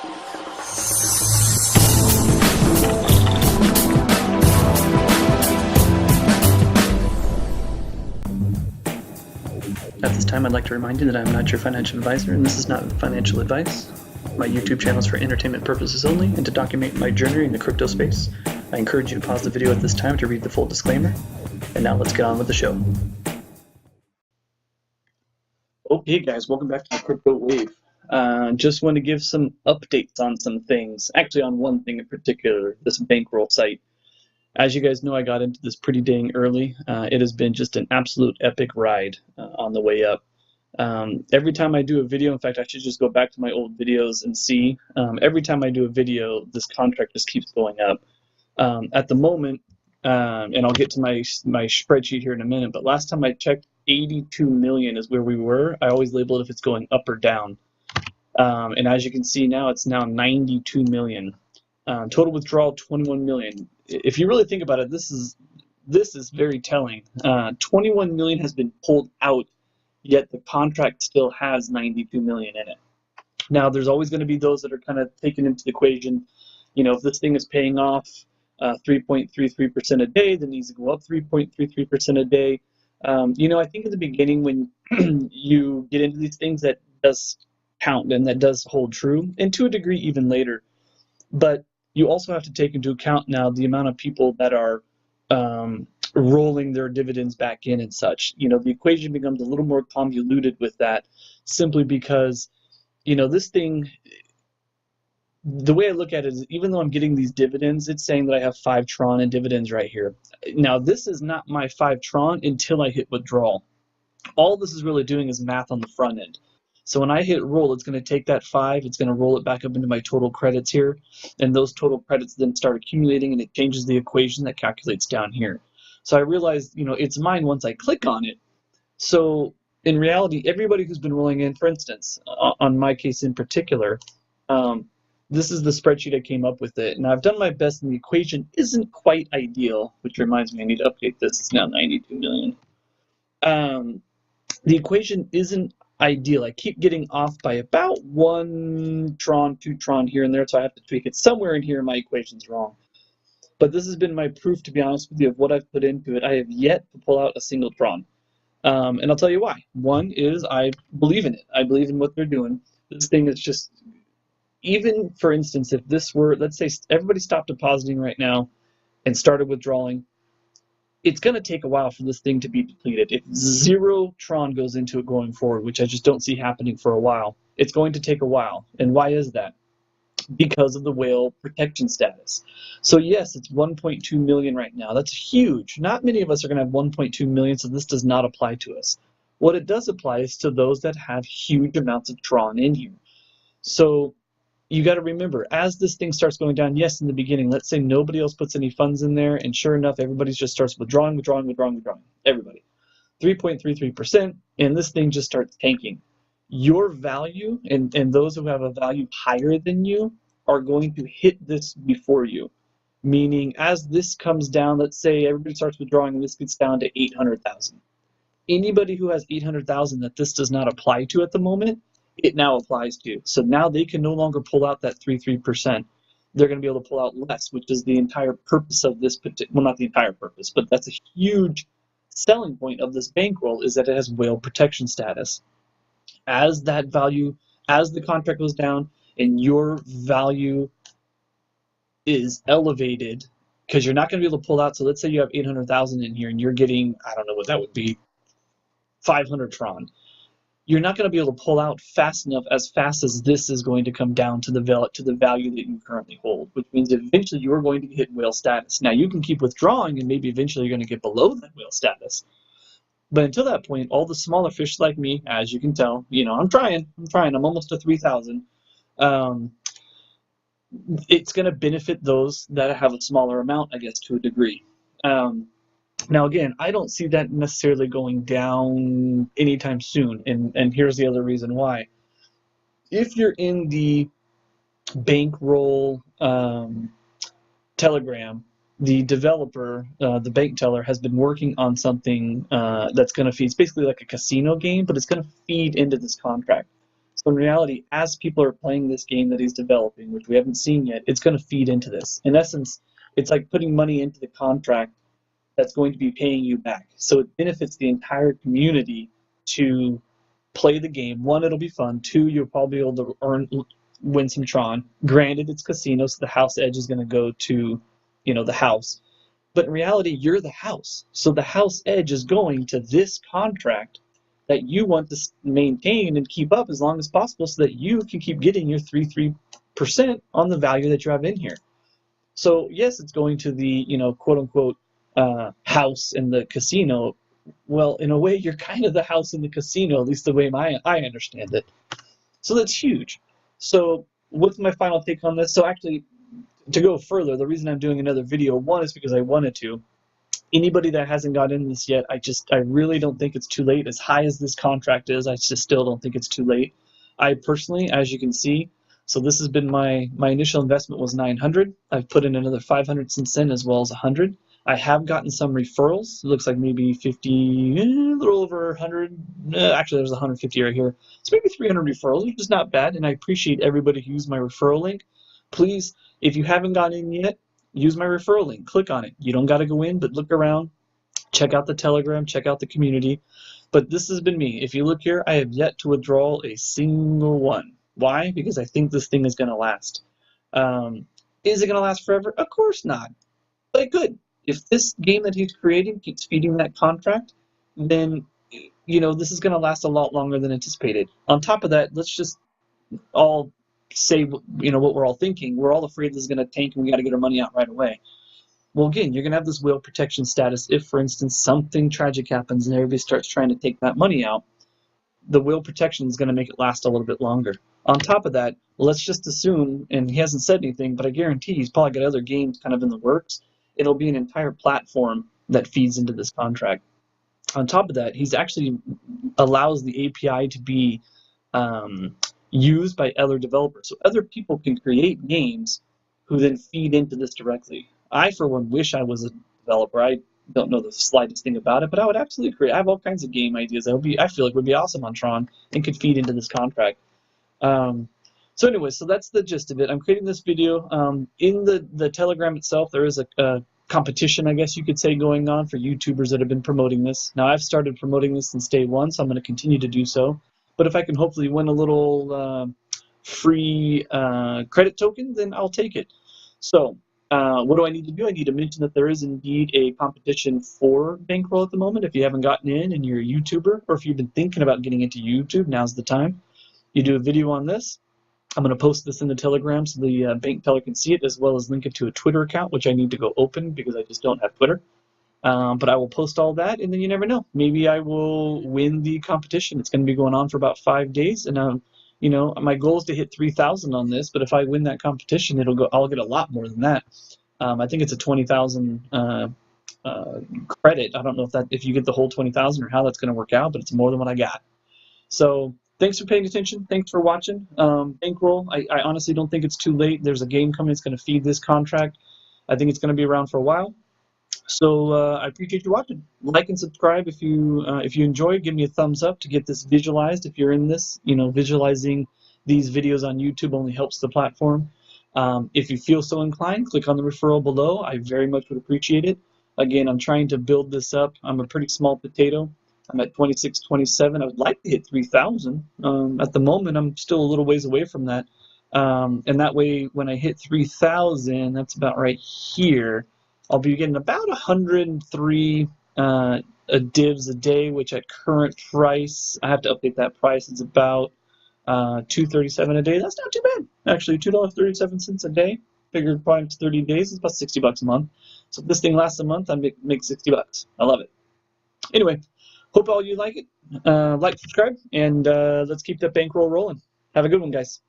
At this time, I'd like to remind you that I'm not your financial advisor, and this is not financial advice. My YouTube channel is for entertainment purposes only and to document my journey in the crypto space. I encourage you to pause the video at this time to read the full disclaimer. And now let's get on with the show. Okay guys, welcome back to the Crypto Wave. Just want to give some updates on some things. Actually on one thing in particular, this Bankroll site. As you guys know, I got into this pretty dang early. It has been just an absolute epic ride on the way up. Every time I do a video, in fact, I should just go back to my old videos and see. Every time I do a video, this contract just keeps going up. At the moment, and I'll get to my spreadsheet here in a minute, but last time I checked, 82 million is where we were. I always label it if it's going up or down. And as you can see now, it's now 92 million. Total withdrawal, 21 million. If you really think about it, this is very telling. 21 million has been pulled out, yet the contract still has 92 million in it. Now, there's always going to be those that are kind of taken into the equation. You know, if this thing is paying off 3.33% a day, then it needs to go up 3.33% a day. You know, I think in the beginning when you get into these things, that does count and that does hold true, and to a degree even later. But you also have to take into account now the amount of people that are rolling their dividends back in and such. You know, the equation becomes a little more convoluted with that, simply because, you know, this thing, the way I look at it is, even though I'm getting these dividends, it's saying that I have 5 Tron in dividends right here. Now, this is not my 5 Tron until I hit withdrawal. All this is really doing is math on the front end. So when I hit roll, it's going to take that 5, it's going to roll it back up into my total credits here, and those total credits then start accumulating, and it changes the equation that calculates down here. So I realized, you know, it's mine once I click on it. So in reality, everybody who's been rolling in, for instance, on my case in particular, this is the spreadsheet I came up with it, and I've done my best, and the equation isn't quite ideal, which reminds me I need to update this. It's now 92 million. The equation isn't ideal. I keep getting off by about 1 Tron, 2 Tron here and there, so I have to tweak it. Somewhere in here my equation's wrong. But this has been my proof, to be honest with you, of what I've put into it. I have yet to pull out a single Tron. And I'll tell you why. One is I believe in it. I believe in what they're doing. This thing is just, even for instance, if this were, let's say everybody stopped depositing right now and started withdrawing, it's going to take a while for this thing to be depleted. If 0 Tron goes into it going forward, which I just don't see happening for a while, it's going to take a while. And why is that? Because of the whale protection status. So yes, it's 1.2 million right now. That's huge. Not many of us are going to have 1.2 million, so this does not apply to us. What it does apply is to those that have huge amounts of Tron in here. So you got to remember, as this thing starts going down, yes, in the beginning, let's say nobody else puts any funds in there, and sure enough, everybody just starts withdrawing, everybody. 3.33%, and this thing just starts tanking. Your value, and those who have a value higher than you, are going to hit this before you. Meaning, as this comes down, let's say everybody starts withdrawing, and this gets down to 800,000. Anybody who has 800,000 that this does not apply to at the moment, it now applies to. So now they can no longer pull out that 3%. They're going to be able to pull out less, which is the entire purpose of this well, not the entire purpose, but that's a huge selling point of this bankroll, is that it has whale protection status. As that value, as the contract goes down and your value is elevated, because you're not going to be able to pull out. So let's say you have 800,000 in here and you're getting, I don't know what that would be, 500 Tron. You're not going to be able to pull out fast enough, as fast as this is going to come down to the value that you currently hold, which means eventually you're going to hit whale status. Now, you can keep withdrawing, and maybe eventually you're going to get below that whale status. But until that point, all the smaller fish like me, as you can tell, you know, I'm trying. I'm almost to 3,000. It's going to benefit those that have a smaller amount, I guess, to a degree. Now, again, I don't see that necessarily going down anytime soon, and here's the other reason why. If you're in the Bankroll Telegram, the developer, the bank teller, has been working on something that's going to feed. It's basically like a casino game, but it's going to feed into this contract. So in reality, as people are playing this game that he's developing, which we haven't seen yet, it's going to feed into this. In essence, it's like putting money into the contract that's going to be paying you back. So it benefits the entire community to play the game. One, it'll be fun. Two, you'll probably be able to win some Tron. Granted, it's casino, so the house edge is going to go to, the house. But in reality, you're the house. So the house edge is going to this contract that you want to maintain and keep up as long as possible so that you can keep getting your 3% on the value that you have in here. So yes, it's going to the, quote unquote, house in the casino. Well, in a way, you're kind of the house in the casino, at least the way I understand it. So that's huge. So what's my final take on this? So actually, to go further, the reason I'm doing another video, one, is because I wanted to. Anybody that hasn't got in this yet, I really don't think it's too late. As high as this contract is, I just still don't think it's too late. I personally, as you can see, so this has been my initial investment was 900. I've put in another 500 since then, as well as 100. I have gotten some referrals. It looks like maybe 50, a little over 100. Actually, there's 150 right here. It's maybe 300 referrals, which is not bad, and I appreciate everybody who used my referral link. Please, if you haven't gotten in yet, use my referral link. Click on it. You don't got to go in, but look around. Check out the Telegram. Check out the community. But this has been me. If you look here, I have yet to withdraw a single one. Why? Because I think this thing is going to last. Is it going to last forever? Of course not. But it could. If this game that he's creating keeps feeding that contract, then this is going to last a lot longer than anticipated. On top of that, let's just all say what we're all thinking. We're all afraid this is going to tank and we got to get our money out right away. Well, again, you're going to have this whale protection status if, for instance, something tragic happens and everybody starts trying to take that money out. The whale protection is going to make it last a little bit longer. On top of that, let's just assume, and he hasn't said anything, but I guarantee he's probably got other games kind of in the works. It'll be an entire platform that feeds into this contract. On top of that, he's actually allows the API to be used by other developers. So other people can create games who then feed into this directly. I, for one, wish I was a developer. I don't know the slightest thing about it, but I would absolutely create. I have all kinds of game ideas that I feel like would be awesome on Tron and could feed into this contract. So anyway, so that's the gist of it. I'm creating this video. In the Telegram itself, there is a competition, I guess you could say, going on for YouTubers that have been promoting this. Now, I've started promoting this since day one, so I'm going to continue to do so. But if I can hopefully win a little free credit token, then I'll take it. So what do I need to do? I need to mention that there is indeed a competition for Bankroll at the moment. If you haven't gotten in and you're a YouTuber, or if you've been thinking about getting into YouTube, now's the time. You do a video on this. I'm going to post this in the Telegram so the bank teller can see it, as well as link it to a Twitter account, which I need to go open because I just don't have Twitter. But I will post all that, and then you never know. Maybe I will win the competition. It's going to be going on for about 5 days, and my goal is to hit 3,000 on this. But if I win that competition, I'll get a lot more than that. I think it's a 20,000 credit. I don't know if you get the whole 20,000 or how that's going to work out, but it's more than what I got. So thanks for paying attention. Thanks for watching. Bankroll, I honestly don't think it's too late. There's a game coming that's going to feed this contract. I think it's going to be around for a while. So I appreciate you watching. Like and subscribe if you enjoy. Give me a thumbs up to get this visualized. If you're in this, visualizing these videos on YouTube only helps the platform. If you feel so inclined, click on the referral below. I very much would appreciate it. Again, I'm trying to build this up. I'm a pretty small potato. I'm at 26, 27. I would like to hit 3,000. At the moment, I'm still a little ways away from that. And that way, when I hit 3,000, that's about right here, I'll be getting about 103 divs a day, which at current price, I have to update that price, it's about $2.37 a day. That's not too bad. Actually, $2.37 a day. Figured probably 30 days, it's about $60 a month. So if this thing lasts a month, I make $60. I love it. Anyway, hope all you like it. Like, subscribe, and let's keep that bankroll rolling. Have a good one, guys.